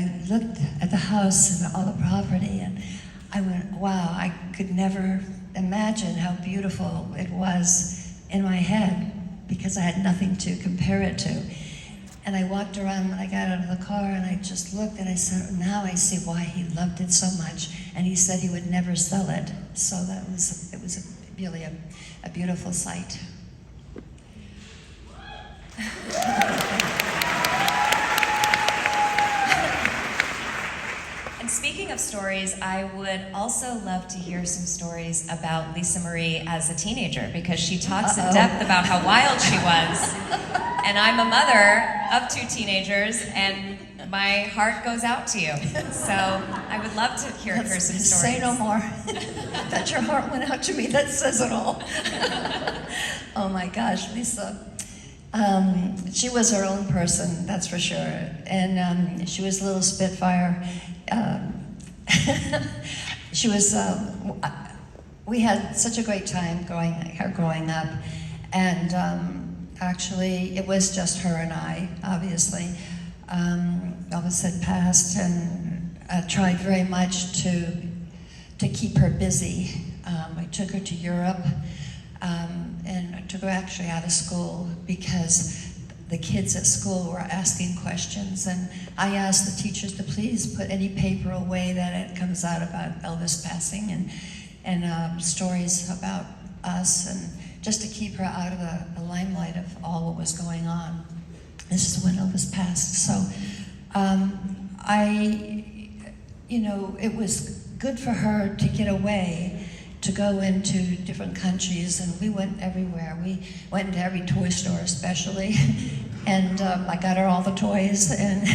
I looked at the house and all the property, and I went, wow, I could never imagine how beautiful it was in my head, because I had nothing to compare it to. And I walked around when I got out of the car, and I just looked, and I said, now I see why he loved it so much. And he said he would never sell it. So it was really a beautiful sight. And speaking of stories, I would also love to hear some stories about Lisa Marie as a teenager, because she talks in depth about how wild she was. And I'm a mother of 2 teenagers, and my heart goes out to you. So I would love to hear some stories. Say no more. That your heart went out to me, that says it all. Oh my gosh, Lisa. She was her own person, that's for sure. And she was a little spitfire. She was, we had such a great time growing up. And actually, it was just her and I, obviously. Elvis had passed, and I tried very much to keep her busy. I took her to Europe, and I took her actually out of school because the kids at school were asking questions, and I asked the teachers to please put any paper away that it comes out about Elvis passing, and stories about us, and just to keep her out of the limelight of all what was going on. This is when Elvis passed. So it was good for her to get away, to go into different countries, and we went everywhere. We went into every toy store especially, and I got her all the toys and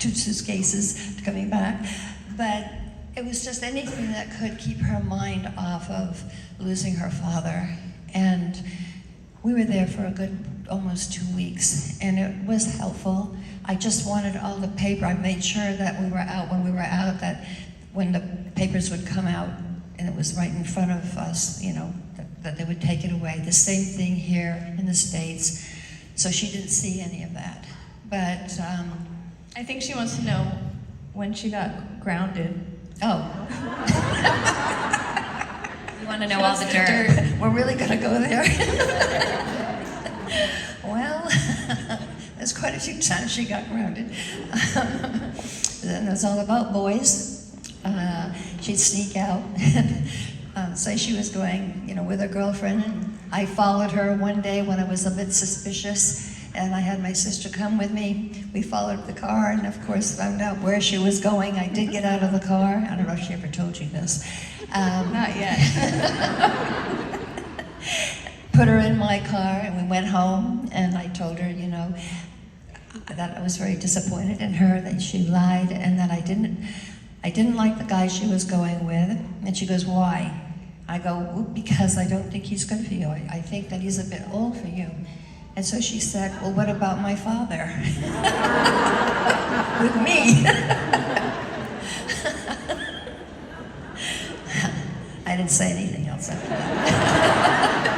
2 suitcases coming back. But it was just anything that could keep her mind off of losing her father. And we were there for a good almost 2 weeks, and it was helpful. I just wanted all the paper. I made sure that when we were out, that when the papers would come out, and it was right in front of us, that they would take it away. The same thing here in the States. So she didn't see any of that. But I think she wants to know when she got grounded. Oh. You want to know all the dirt. We're really going to go there? Well, there's quite a few times she got grounded. Then it was all about boys. She'd sneak out and say she was going, with her girlfriend. And I followed her one day when I was a bit suspicious, and I had my sister come with me. We followed the car, and of course found out where she was going. I did get out of the car. I don't know if she ever told you this. Not yet. Put her in my car, and we went home, and I told her, that I was very disappointed in her, that she lied, and that I didn't like the guy she was going with. And she goes, why? I go, well, because I don't think he's good for you. I think that he's a bit old for you. And so she said, well, what about my father? With me. I didn't say anything else after that.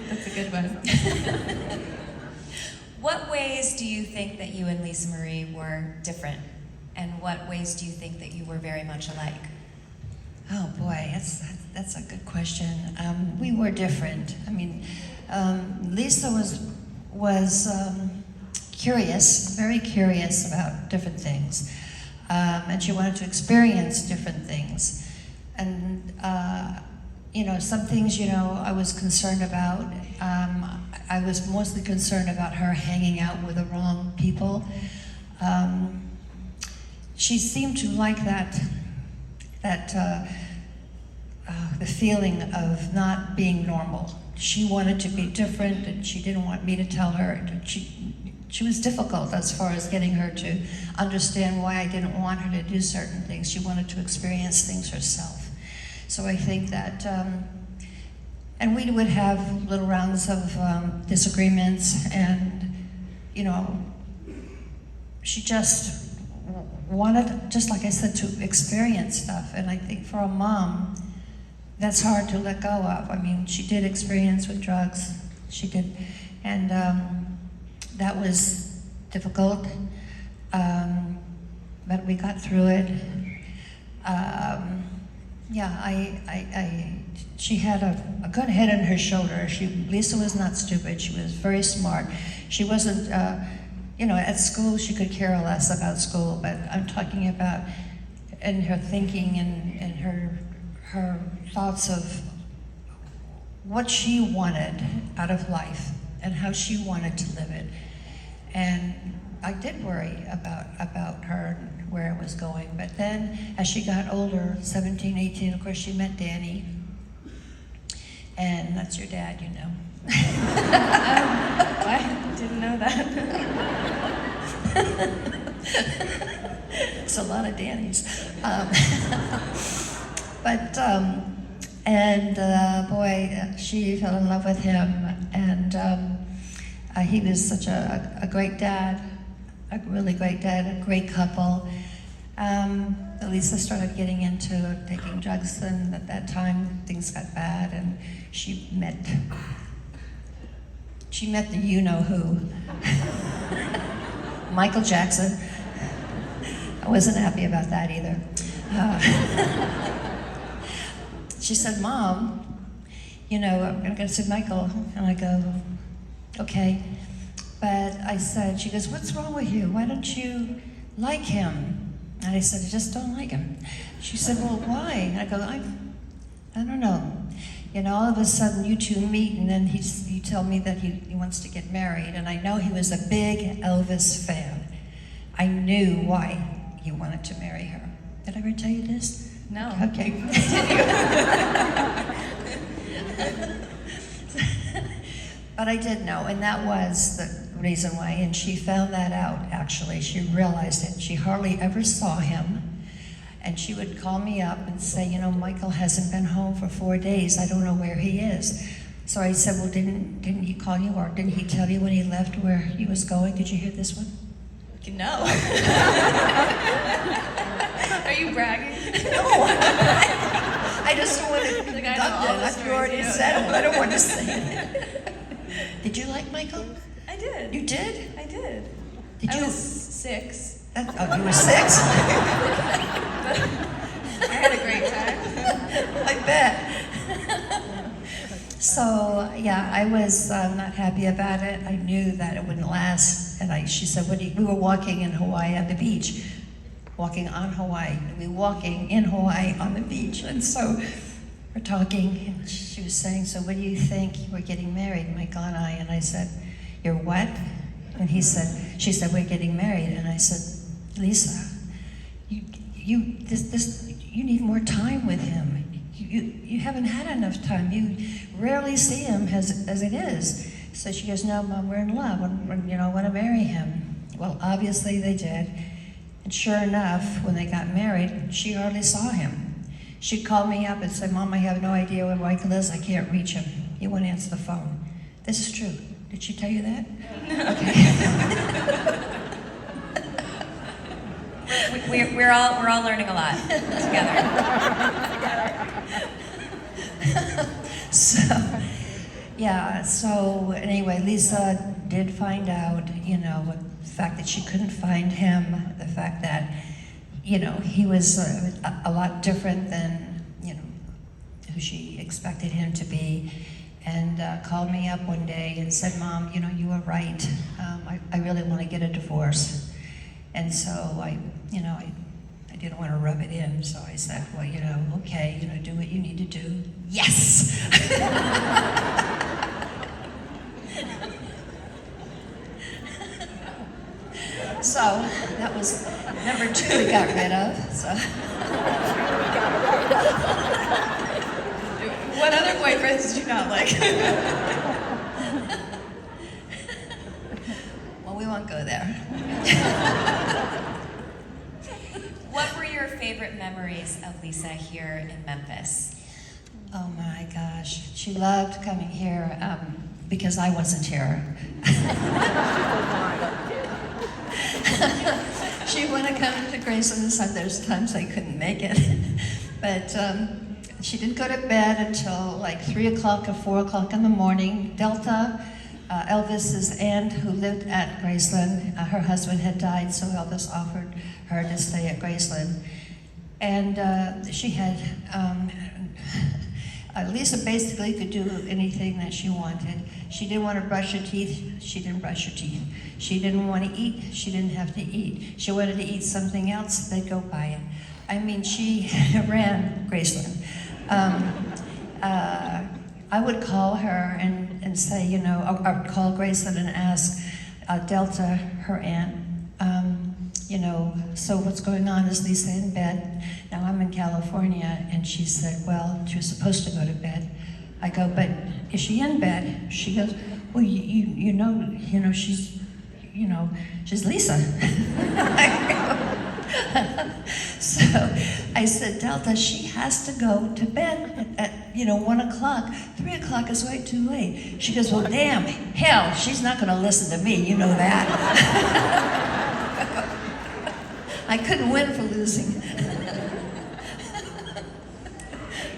That's a good one. What ways do you think that you and Lisa Marie were different? And what ways do you think that you were very much alike? Oh boy, that's a good question. We were different. I mean, Lisa was curious, very curious about different things. And she wanted to experience different things. And some things, I was concerned about. I was mostly concerned about her hanging out with the wrong people. She seemed to like the feeling of not being normal. She wanted to be different, and she didn't want me to tell her. She was difficult as far as getting her to understand why I didn't want her to do certain things. She wanted to experience things herself. So I think that, and we would have little rounds of disagreements, and, she just wanted, just like I said, to experience stuff. And I think for a mom, that's hard to let go of. I mean, she did experience with drugs, she did, and that was difficult, but we got through it. She had a good head on her shoulder. Lisa was not stupid. She was very smart. She wasn't, at school she could care less about school, but I'm talking about in her thinking and her thoughts of what she wanted out of life and how she wanted to live it. And I did worry about her and where it was going. But then as she got older, 17, 18, of course she met Danny. And that's your dad, you know. I didn't know that. It's a lot of Dannys. She fell in love with him, and he was such a great dad, a really great dad, a great couple. Lisa started getting into taking drugs, and at that time things got bad, and she met the you-know-who, Michael Jackson. I wasn't happy about that either. She said, "Mom, I'm going to see Michael." And I go, "Okay." But I said, she goes, "What's wrong with you? Why don't you like him?" And I said, "I just don't like him." She said, "Well, why?" And I go, I don't know. All of a sudden you two meet, and then you tell me that he wants to get married. And I know he was a big Elvis fan. I knew why he wanted to marry her. Did I ever tell you this? No. Okay. But I did know, and that was the reason why. And she found that out, actually. She realized it. She hardly ever saw him. And she would call me up and say, "Michael hasn't been home for 4 days. I don't know where he is." So I said, "Well, didn't he call you, or didn't he tell you when he left where he was going?" Did you hear this one? No. Are you bragging? No. I just don't want to be Like, I know all the redundant. You already stories, said it. I don't want to say it. Did you like Michael? I did. You did? I did. Did I you? was 6. You were 6? I had a great time. I bet. So, yeah, I was not happy about it. I knew that it wouldn't last. And she said, we were walking in Hawaii on the beach. Walking on Hawaii. We were walking in Hawaii on the beach. And so we're talking, and she was saying, "So what do you think? We're getting married, Michael and I." And I said, "You're what?" And she said, "We're getting married." And I said, "Lisa, you need more time with him. You haven't had enough time. You rarely see him as it is." So she goes, "No, Mom, we're in love. I want to marry him." Well, obviously they did. And sure enough, when they got married, she hardly saw him. She'd call me up and say, "Mom, I have no idea where Michael is. I can't reach him. He won't answer the phone." This is true. Did she tell you that? Okay. We're all learning a lot together. So anyway, Lisa did find out, the fact that she couldn't find him, the fact that, he was a lot different than, who she expected him to be, and called me up one day and said, "Mom, you were right. I really want to get a divorce." And so I didn't want to rub it in, so I said, "Well, okay, do what you need to do." Yes! So that was number 2 we got rid of. So. What other boyfriends did you not like? Well, we won't go there. What were your favorite memories of Lisa here in Memphis? Oh my gosh, she loved coming here because I wasn't here. She wanted to come to Grace on the Sunday. There's times I couldn't make it, but she didn't go to bed until like 3 o'clock or 4 o'clock in the morning. Delta Elvis's aunt who lived at Graceland. Her husband had died, so Elvis offered her to stay at Graceland. And she had, Lisa basically could do anything that she wanted. She didn't want to brush her teeth, she didn't brush her teeth. She didn't want to eat, she didn't have to eat. She wanted to eat something else, they'd go buy it. I mean, she ran Graceland. I would call her and say, you know, or call Graceland and ask Delta, her aunt, you know, so what's going on? Is Lisa in bed? Now I'm in California, and she said, well, she was supposed to go to bed. I go, but is she in bed? She goes, well, you know, she's, you know, she's Lisa. So I said, Delta, she has to go to bed at 1 o'clock. 3 o'clock is way too late. She goes, well, damn, hell, she's not going to listen to me, you know that. I couldn't win for losing.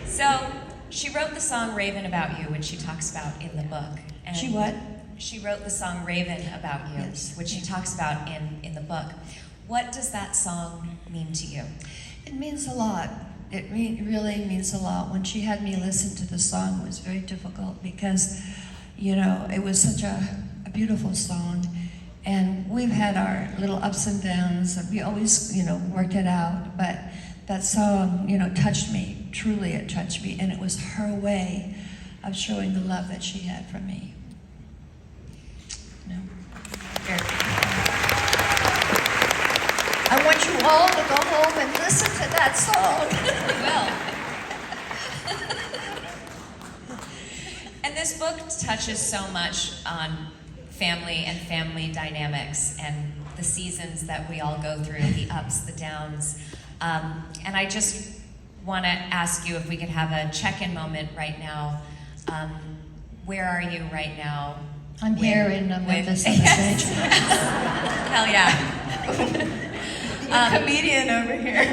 So she wrote the song Raven About You, which she talks about in the book. And She what? She wrote the song Raven About You, Yes. which she talks about in the book. What does that song mean to you? It means a lot. It really means a lot. When she had me listen to the song, it was very difficult because, you know, it was such a beautiful song. And we've had our little ups and downs, and we always, you know, worked it out. But that song, you know, touched me. Truly, it touched me. And it was her way of showing the love that she had for me. You know? I want you all to go home and listen to that song. Well. And this book touches so much on family and family dynamics and the seasons that we all go through, the ups, the downs. And I just want to ask you if we could have a check-in moment right now. Where are you right now? I'm here in Memphis on the Yes. stage. Hell yeah. Comedian over here.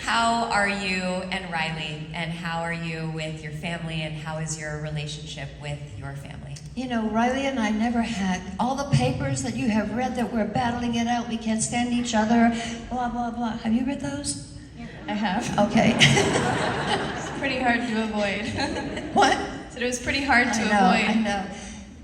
How are you and Riley, and how are you with your family, and how is your relationship with your family? You know, Riley and I never had all the papers that you have read that we're battling it out, we can't stand each other, blah, blah, blah. Have you read those? I have. Okay. It's pretty hard to avoid. What? So it was pretty hard to I avoid. know.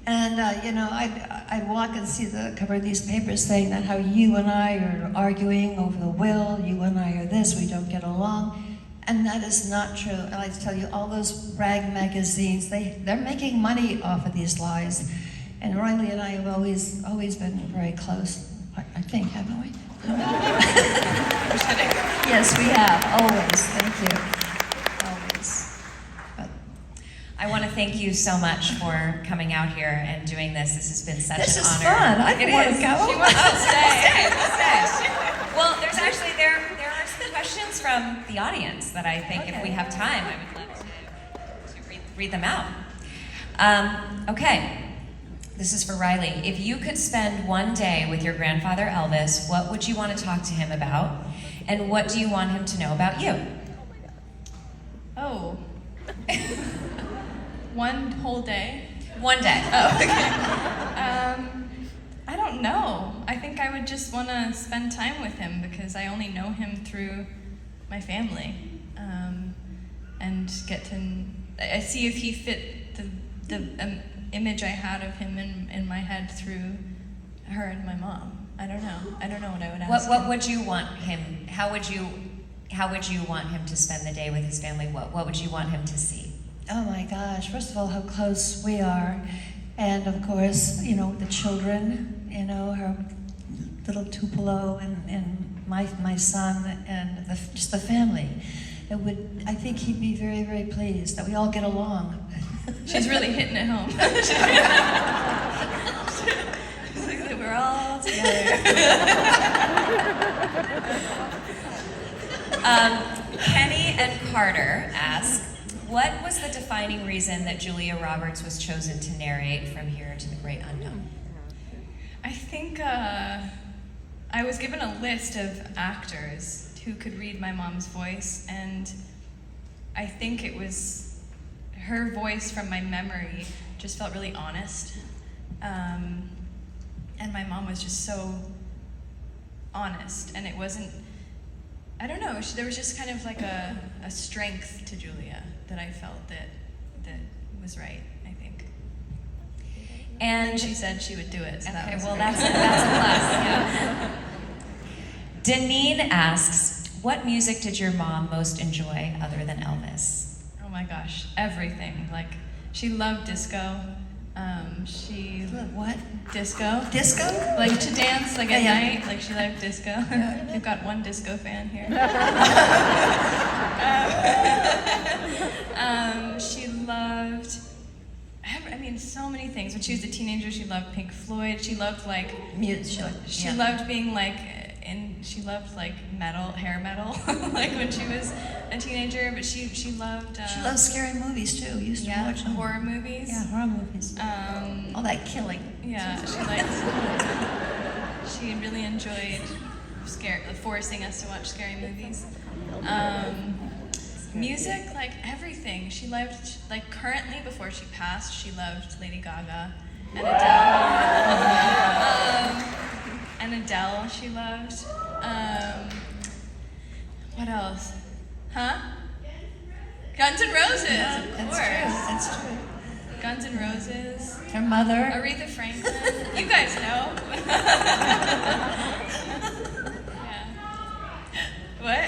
And, you know, I'd walk and see the cover of these papers saying that how you and I are arguing over the will, you and I are this, we don't get along. And that is not true. And I tell you, all those rag magazines, they're making money off of these lies. And Riley and I have always been very close, I think, haven't we? Yes, we have, always, thank you, always. But I want to thank you so much for coming out here and doing this. This has been such this an is honor. fun, I It want is. to go. She wants to stay. Stay. Well, there's actually, there are some questions from the audience that I think if we have time, I would love to read them out. Okay. This is for Riley. If you could spend one day with your grandfather Elvis, what would you want to talk to him about? And what do you want him to know about you? Oh. One whole day? One day. Oh, okay. I don't know. I think I would just want to spend time with him because I only know him through my family. And get to, I see if he fit the image I had of him in my head through her and my mom. I don't know what I would ask. What would you want him? How would you want him to spend the day with his family? What would you want him to see? Oh my gosh, first of all, how close we are. And of course, you know, the children, you know, her little Tupelo and my son and just the family. I think he'd be very, very pleased that we all get along. She's really hitting it home. She's like, we're all together. Kenny and Carter ask, what was the defining reason that Julia Roberts was chosen to narrate From Here to the Great Unknown? I think I was given a list of actors who could read my mom's voice, and I think it was her voice from my memory just felt really honest. And my mom was just so honest, and it wasn't, I don't know, there was just kind of like a strength to Julia that I felt that was right, I think. And she said she would do it, so that was well, great. that's a plus, yeah. Deneen asks, what music did your mom most enjoy other than Elvis? Oh my gosh, everything. Like, she loved disco. She What? disco. Disco? Like to dance like at Yeah. night. Like she liked disco. We've got one disco fan here. She loved, I mean, so many things. When she was a teenager, she loved Pink Floyd. She loved like Music. she loved being like she loved like metal, hair metal, like when she was a teenager. But she loved. She loves scary movies too. Used to yeah, watch them. horror movies. Yeah, horror movies. All that killing. Yeah, she really enjoyed forcing us to watch scary movies. Music, like everything. She loved, like currently before she passed, she loved Lady Gaga and Adele she loved. What else? Huh? Guns N' Roses, Yeah, of that's course. true. That's true. Guns N' Roses. Her mother. Aretha Franklin. You guys know. Yeah. What?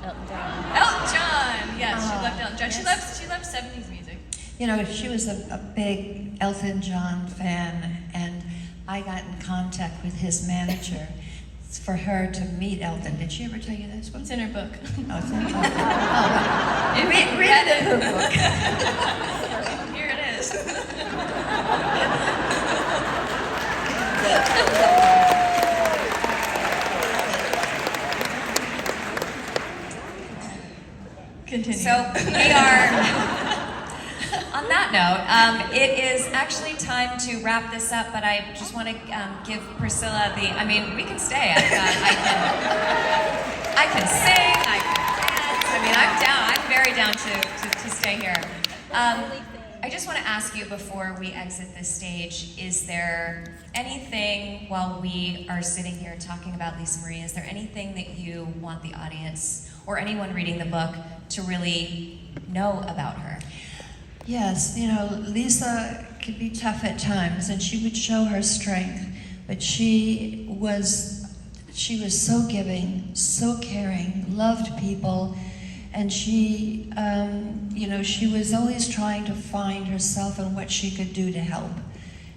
Elton John. Elton John. Yes, she Oh, loved Elton John. yes. She loved 70s music. You know, she was a big Elton John fan, and I got in contact with his manager for her to meet Elton. Did she ever tell you this one? It's in her book. Oh, it's in her book. Oh. Read her book. Here it is. Continue. So we are, on that note, it is actually time to wrap this up, but I just want to give Priscilla I mean, we can stay. I can sing, I can dance. I mean, I'm down. I'm very down to stay here. I just want to ask you before we exit this stage, is there anything while we are sitting here talking about Lisa Marie, is there anything that you want the audience or anyone reading the book to really know about her? Yes, you know, Lisa could be tough at times, and she would show her strength, but she was so giving, so caring, loved people, and she, you know, she was always trying to find herself and what she could do to help.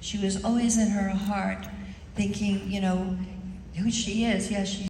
She was always in her heart thinking, you know, who she is. Yes, she